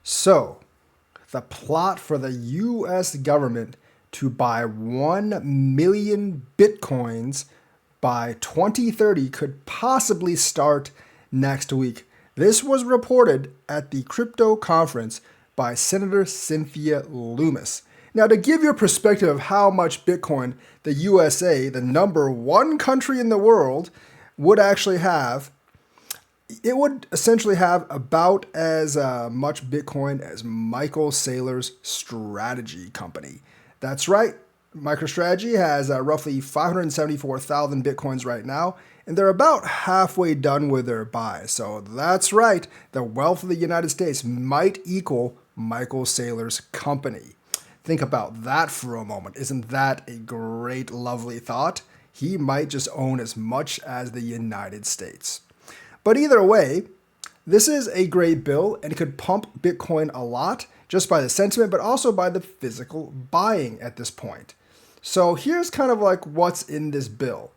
So, the plot for the US government to buy 1 million bitcoins by 2030 could possibly start next week. This was reported at the crypto conference by Senator Cynthia Lummis. Now, to give you a perspective of how much Bitcoin the USA, the number one country in the world, would actually have, it would essentially have about as much Bitcoin as Michael Saylor's strategy company. That's right. MicroStrategy has roughly 574,000 Bitcoins right now, and they're about halfway done with their buy. So that's right. The wealth of the United States might equal Michael Saylor's company. Think about that for a moment. Isn't that a great, lovely thought? He might just own as much as the United States. But either way, this is a great bill and it could pump Bitcoin a lot just by the sentiment, but also by the physical buying at this point. So here's kind of like what's in this bill.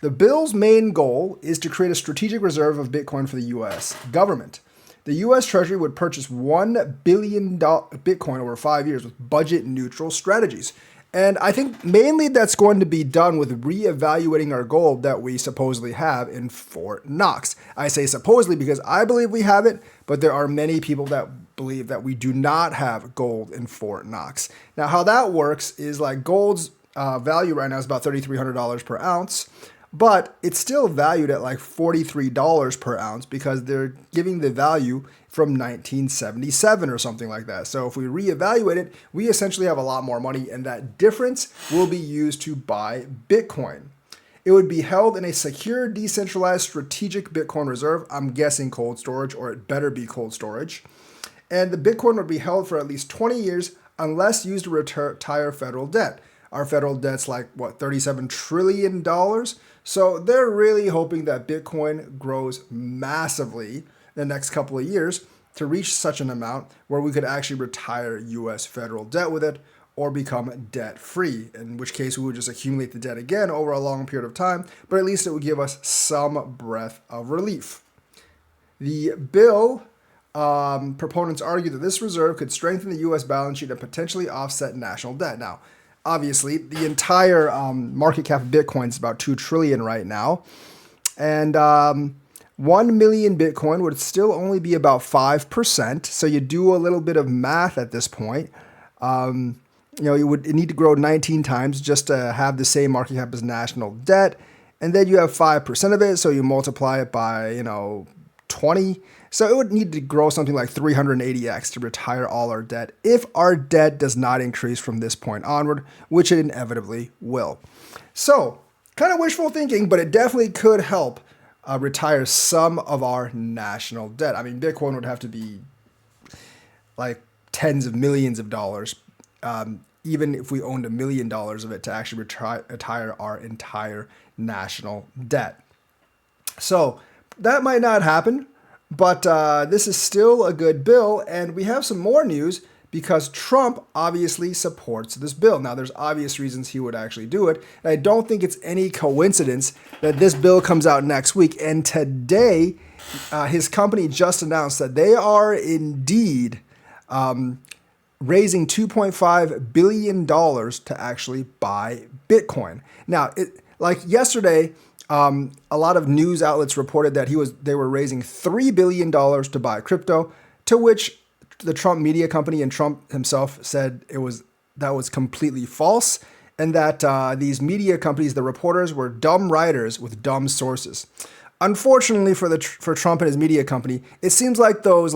The bill's main goal is to create a strategic reserve of Bitcoin for the US government. The US Treasury would purchase $1 billion Bitcoin over 5 years with budget neutral strategies. And I think mainly that's going to be done with reevaluating our gold that we supposedly have in Fort Knox. I say supposedly because I believe we have it, but there are many people that believe that we do not have gold in Fort Knox. Now, how that works is like gold's value right now is about $3,300 per ounce, but it's still valued at like $43 per ounce because they're giving the value from 1977 or something like that. So if we reevaluate it, we essentially have a lot more money, and that difference will be used to buy Bitcoin. It would be held in a secure, decentralized, strategic Bitcoin reserve. I'm guessing cold storage, or it better be cold storage. And the Bitcoin would be held for at least 20 years unless used to retire federal debt. Our federal debt's like, what, $37 trillion? So they're really hoping that Bitcoin grows massively the next couple of years to reach such an amount where we could actually retire US federal debt with it or become debt free, in which case we would just accumulate the debt again over a long period of time, but at least it would give us some breath of relief. The bill proponents argue that this reserve could strengthen the US balance sheet and potentially offset national debt. Now, obviously, the entire market cap of Bitcoin is about $2 trillion right now, and 1 million Bitcoin would still only be about 5%. So you do a little bit of math at this point. You would need to grow 19 times just to have the same market cap as national debt. And then you have 5% of it. So you multiply it by, 20. So it would need to grow something like 380x to retire all our debt if our debt does not increase from this point onward, which it inevitably will. So kind of wishful thinking, but it definitely could help retire some of our national debt. I mean, Bitcoin would have to be like tens of millions of dollars, even if we owned $1 million of it to actually retire our entire national debt. So that might not happen, but this is still a good bill, and we have some more news because Trump obviously supports this bill. Now, there's obvious reasons he would actually do it, and I don't think it's any coincidence that this bill comes out next week. And today, his company just announced that they are indeed raising $2.5 billion to actually buy Bitcoin. Now, like yesterday, a lot of news outlets reported that they were raising $3 billion to buy crypto, to which the Trump media company and Trump himself said that was completely false, and that these media companies, the reporters, were dumb writers with dumb sources. Unfortunately for Trump and his media company, it seems like those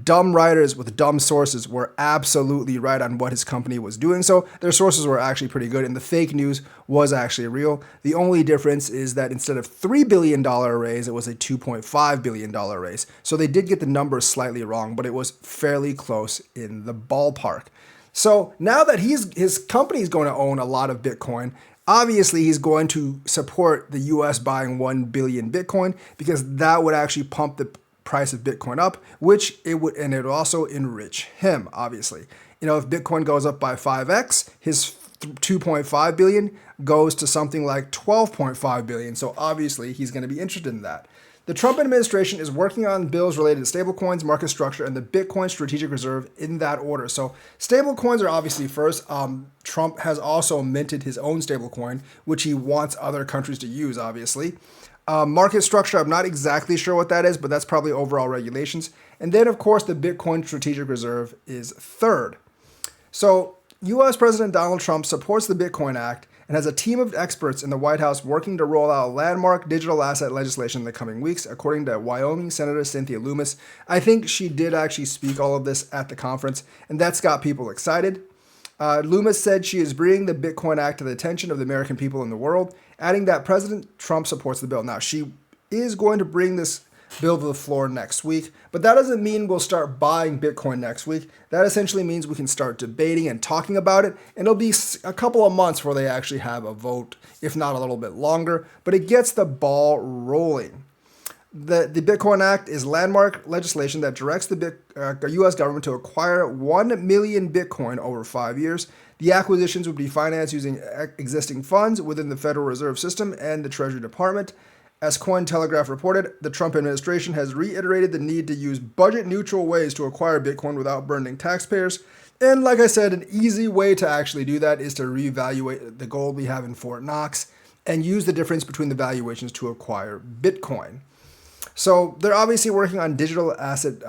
dumb writers with dumb sources were absolutely right on what his company was doing. So their sources were actually pretty good, and the fake news was actually real. The only difference is that instead of $3 billion raise, it was a $2.5 billion raise. So they did get the numbers slightly wrong, but it was fairly close in the ballpark. So now that his company is going to own a lot of Bitcoin, obviously he's going to support the US buying 1 billion Bitcoin, because that would actually pump the price of Bitcoin up, which it would, and it would also enrich him, obviously. If Bitcoin goes up by 5x, his 2.5 billion goes to something like 12.5 billion. So obviously he's going to be interested in that. The Trump administration is working on bills related to stablecoins, market structure, and the Bitcoin strategic reserve in that order. So stablecoins are obviously first. Trump has also minted his own stablecoin, which he wants other countries to use, obviously. Market structure, I'm not exactly sure what that is, but that's probably overall regulations. And then, of course, the Bitcoin strategic reserve is third. So U.S. President Donald Trump supports the Bitcoin Act and has a team of experts in the White House working to roll out landmark digital asset legislation in the coming weeks, according to Wyoming Senator Cynthia Lummis. I think she did actually speak all of this at the conference, and that's got people excited. Lummis said she is bringing the Bitcoin Act to the attention of the American people and the world, adding that President Trump supports the bill. Now, she is going to bring this bill to the floor next week, but that doesn't mean we'll start buying Bitcoin next week. That essentially means we can start debating and talking about it, and it'll be a couple of months before they actually have a vote, if not a little bit longer, but it gets the ball rolling. The Bitcoin Act is landmark legislation that directs the U.S. government to acquire 1 million Bitcoin over 5 years. The acquisitions would be financed using existing funds within the Federal Reserve System and the Treasury Department. As Cointelegraph reported, the Trump administration has reiterated the need to use budget-neutral ways to acquire Bitcoin without burdening taxpayers. And like I said, an easy way to actually do that is to reevaluate the gold we have in Fort Knox and use the difference between the valuations to acquire Bitcoin. So they're obviously working on digital asset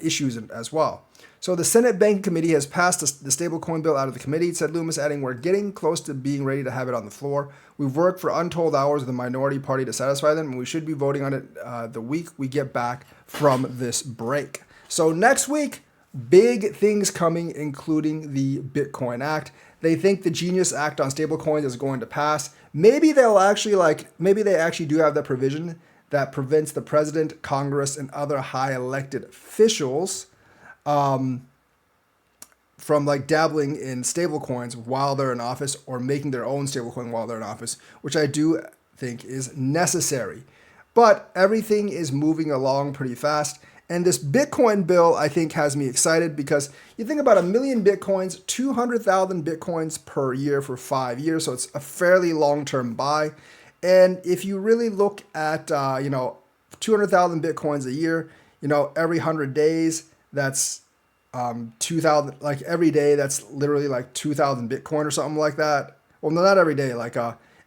issues as well. So the Senate Banking Committee has passed the stablecoin bill out of the committee, said Lummis, adding, "We're getting close to being ready to have it on the floor. We've worked for untold hours with the minority party to satisfy them, and we should be voting on it the week we get back from this break." So next week, big things coming, including the Bitcoin Act. They think the Genius Act on stablecoins is going to pass. Maybe they actually do have that provision that prevents the president, Congress, and other high elected officials from like dabbling in stablecoins while they're in office or making their own stablecoin while they're in office, which I do think is necessary. But everything is moving along pretty fast. And this Bitcoin bill, I think, has me excited because you think about 1 million Bitcoins, 200,000 Bitcoins per year for 5 years. So it's a fairly long-term buy. And if you really look at, 200,000 Bitcoins a year, every 100 days, that's 2,000, like every day, that's literally like 2,000 Bitcoin or something like that. Well, no, not every day.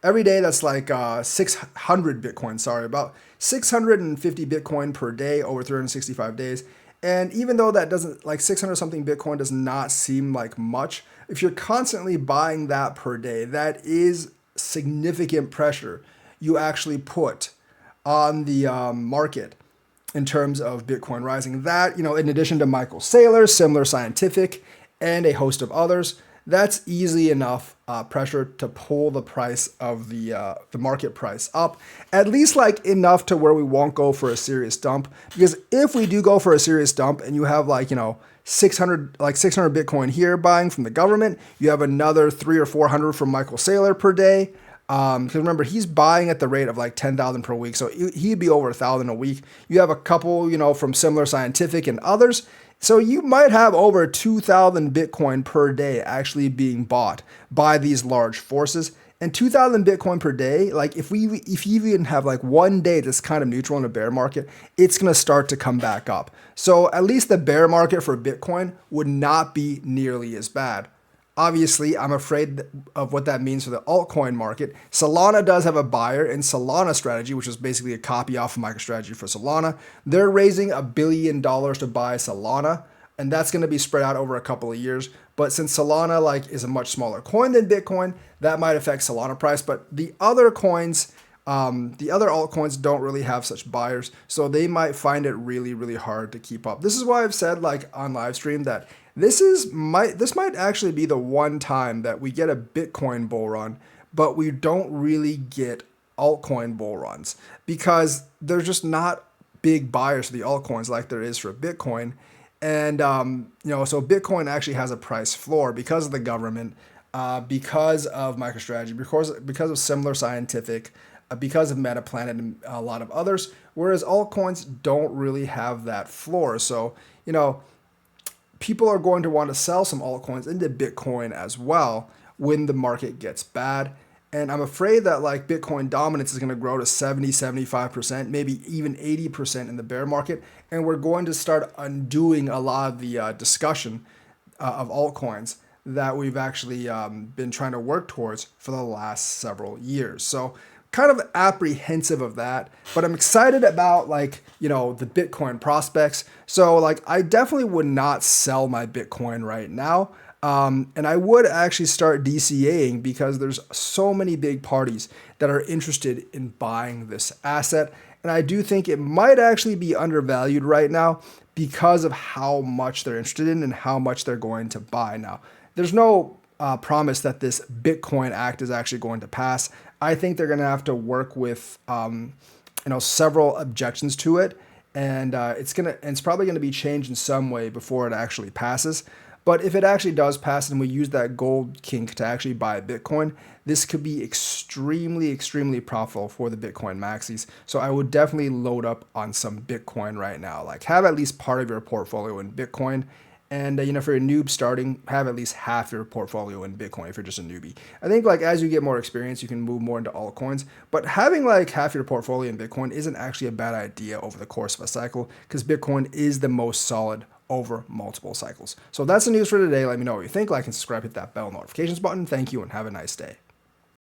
Every day, that's like 600 Bitcoin, about 650 Bitcoin per day over 365 days. And even though that doesn't, like 600 something Bitcoin does not seem like much, if you're constantly buying that per day, that is significant pressure you actually put on the market in terms of Bitcoin rising. That, in addition to Michael Saylor, Semler Scientific, and a host of others, that's easy enough pressure to pull the price of the market price up, at least like enough to where we won't go for a serious dump. Because if we do go for a serious dump and you have 600 Bitcoin here buying from the government, you have another 300 or 400 from Michael Saylor per day. Because remember, he's buying at the rate of like 10,000 per week, so he'd be over 1,000 a week. You have a couple, from Semler Scientific and others, so you might have over 2,000 Bitcoin per day actually being bought by these large forces. And 2,000 Bitcoin per day, like if you even have like one day that's kind of neutral in a bear market, it's gonna start to come back up. So at least the bear market for Bitcoin would not be nearly as bad. Obviously, I'm afraid of what that means for the altcoin market. Solana does have a buyer in Solana Strategy, which is basically a copy off of MicroStrategy for Solana. They're raising $1 billion to buy Solana, and that's going to be spread out over a couple of years. But since Solana is a much smaller coin than Bitcoin, that might affect Solana price. But the other coins, the other altcoins don't really have such buyers, so they might find it really, really hard to keep up. This is why I've said on live stream that this might actually be the one time that we get a Bitcoin bull run, but we don't really get altcoin bull runs because there's just not big buyers for the altcoins like there is for Bitcoin. And, so Bitcoin actually has a price floor because of the government, because of MicroStrategy, because of Semler Scientific, because of Metaplanet and a lot of others, whereas altcoins don't really have that floor. So, people are going to want to sell some altcoins into Bitcoin as well when the market gets bad. And I'm afraid that like Bitcoin dominance is going to grow to 70, 75%, maybe even 80% in the bear market. And we're going to start undoing a lot of the discussion of altcoins that we've actually been trying to work towards for the last several years. So kind of apprehensive of that, but I'm excited about like, the Bitcoin prospects. So like I definitely would not sell my Bitcoin right now. And I would actually start DCAing because there's so many big parties that are interested in buying this asset. And I do think it might actually be undervalued right now because of how much they're interested in and how much they're going to buy. Now, there's no promise that this Bitcoin Act is actually going to pass. I think they're going to have to work with several objections to it, and it's probably going to be changed in some way before it actually passes. But if it actually does pass and we use that gold kink to actually buy Bitcoin, this could be extremely, extremely profitable for the Bitcoin maxis. So I would definitely load up on some Bitcoin right now. Like have at least part of your portfolio in Bitcoin. And if you're a noob starting, have at least half your portfolio in Bitcoin if you're just a newbie. I think like as you get more experience, you can move more into altcoins. But having like half your portfolio in Bitcoin isn't actually a bad idea over the course of a cycle because Bitcoin is the most solid over multiple cycles. So that's the news for today. Let me know what you think. Like and subscribe, hit that bell notifications button. Thank you and have a nice day.